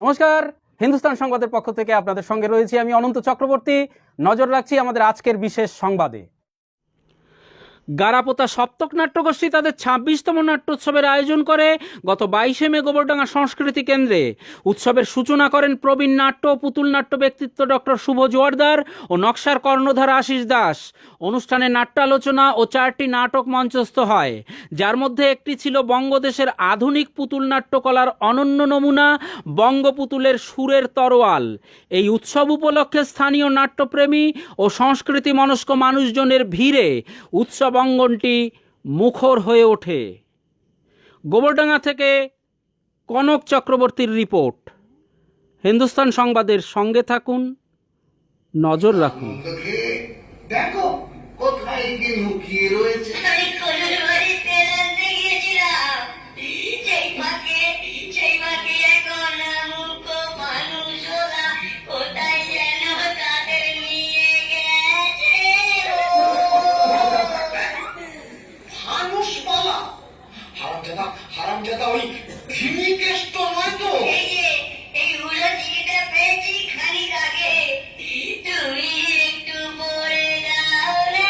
নমস্কার, হিন্দুস্তান সংবাদের পক্ষ থেকে আপনাদের সঙ্গে রয়েছি আমি অনন্ত চক্রবর্তী। নজর রাখছি আমাদের আজকের বিশেষ সংবাদে। গারাপোতা সপ্তক নাট্যগোষ্ঠী তাদের ২৬তম নাট্যোৎসবের আয়োজন করে গত ২২শে মে গোবরডাঙ্গা সংস্কৃতি কেন্দ্রে। উৎসবের সূচনা করেন প্রবীণ নাট্য ও পুতুল নাট্য ব্যক্তিত্ব ডক্টর শুভ জোয়ারদার ও নকশার কর্ণধার আশিস দাস। অনুষ্ঠানে নাট্যালোচনা ও ৪টি নাটক মঞ্চস্থ হয়, যার মধ্যে একটি ছিল বঙ্গদেশের আধুনিক পুতুল নাট্যকলার অনন্য নমুনা বঙ্গপুতুলের সুরের তরোয়াল। এই উৎসব উপলক্ষে স্থানীয় নাট্যপ্রেমী ও সংস্কৃতি মনস্ক মানুষজনের ভিড়ে উৎসব অঙ্গনটি মুখর হয়ে ওঠে। গোবরডাঙ্গা থেকে কনক চক্রবর্তীর রিপোর্ট। হিন্দুস্তান সংবাদের সঙ্গে থাকুন, নজর রাখুন। দেখো কোথায় গিয়ে লুকিয়ে রয়েছে। হারামজাদা ওই খিমিকেষ্ট নয় তো? এই হলো টিকিটটা পেয়েছি খানিক আগে। তুমি একটু পড়ে যাও না।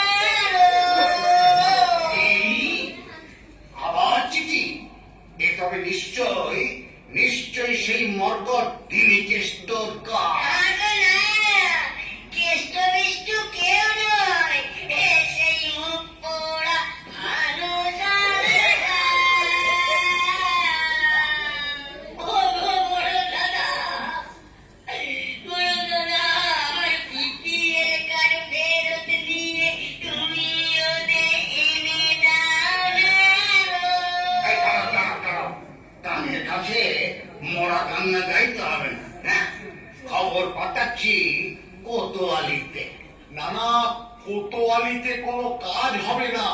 আবার চিঠি? এ তবে নিশ্চয়ই সেই মর্কট খিমিকেষ্টর কাজ। মরা কান্না গাইতে হবে না। খবর পাঠাচ্ছি কোতোয়ালিতে। না, কোতোয়ালিতে কোনো কাজ হবে না,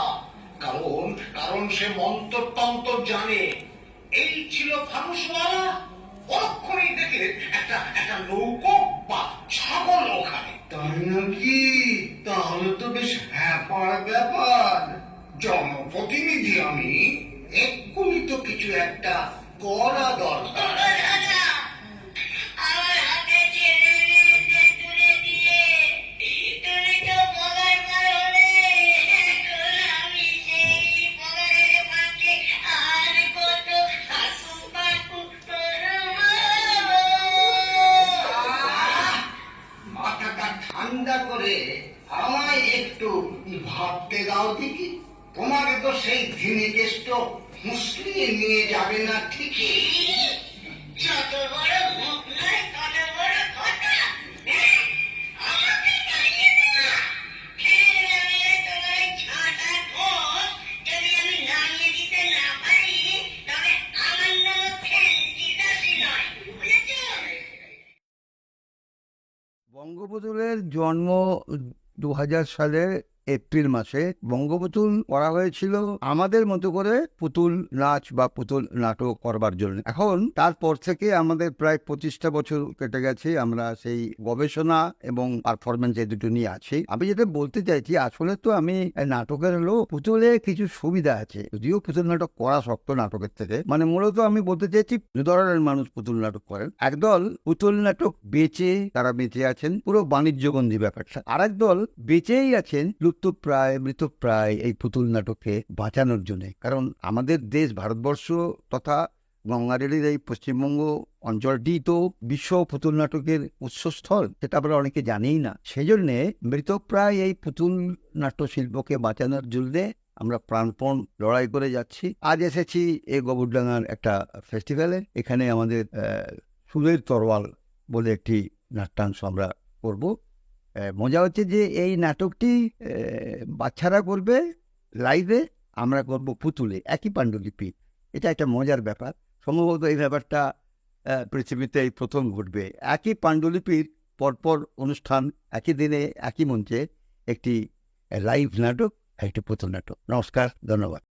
কারণ সে মন্ত্রতন্ত্র জানে। এই ছিল ফানুসওয়ালা, অক্ষরেই দেখলে একটা নৌকো বা ছাগল ওখানে। তাই নাকি? তাহলে তো বেশ ব্যাপার। জনপ্রতিনিধি আমি, এক্ষুনি তো কিছু একটা করা দরকার। মাথাটা ঠান্ডা করে আমায় একটু ভাবতে দাও দেখি। তোমাকে তো সেই ধিনিকেষ্ট মুসলিয়ে নিয়ে যাবে না ঠিকই। যত বড় মুখ নয় তত বড় কথা। আমাকে তাড়িয়ে দেনা। তোমার ছাটা ঠোঁট যদি আমি নামিয়ে দিতে না পারি, তবে আমার নাম ফেন্সি দাসী নয়, বুঝেছ? বঙ্গপুতুলের জন্ম ২০০০ সালের এপ্রিল মাসে। বঙ্গপুতুল করা হয়েছিল আমাদের মতো করে পুতুল নাচ বা পুতুল নাটক করবার জন্য। এখন তারপর থেকে আমাদের প্রায় ২৫টা বছর কেটে গেছে। আমরা সেই গবেষণা এবং পারফরমেন্স এই দুটো নিয়ে আছি। আমি যেটা বলতে চাইছি, আসলে তো আমি নাটকের হলো পুতুলে কিছু সুবিধা আছে, যদিও পুতুল নাটক করা শক্ত নাটকের থেকে। মানে মূলত আমি বলতে চাইছি, দু ধরনের মানুষ পুতুল নাটক করেন। একদল পুতুল নাটক বেচে, তারা বেঁচে আছেন, পুরো বাণিজ্যবন্দী ব্যাপারটা। আর একদল বেঁচেই আছেন লুপ্তপ্রায় মৃতপ্রায় এই পুতুল নাটককে বাঁচানোর জন্য। কারণ আমাদের দেশ ভারতবর্ষ তথা গঙ্গারেলির এই পশ্চিমবঙ্গ অঞ্চলটি তো বিশ্ব পুতুল নাটকের উৎসস্থল, সেটা আমরা অনেকে জানিই না। সেই জন্যে মৃতপ্রায় এই পুতুল নাট্য শিল্পকে বাঁচানোর জন্য আমরা প্রাণপণ লড়াই করে যাচ্ছি। আজ এসেছি এই গোবরডাঙ্গার একটা ফেস্টিভ্যালে। এখানে আমাদের সুরের তরোয়াল বলে একটি নাট্যাংশ আমরা করব। মজা হচ্ছে যে এই নাটকটি বাচ্চারা করবে লাইভে, আমরা করব পুতুলে, একই পাণ্ডুলিপি। এটা একটা মজার ব্যাপার। সম্ভবত এই ব্যাপারটা পৃথিবীতে এই প্রথম ঘটবে। একই পাণ্ডুলিপির পরপর অনুষ্ঠান, একই দিনে একই মঞ্চে একটি লাইভ নাটক, একটি পুতুল নাটক। নমস্কার, ধন্যবাদ।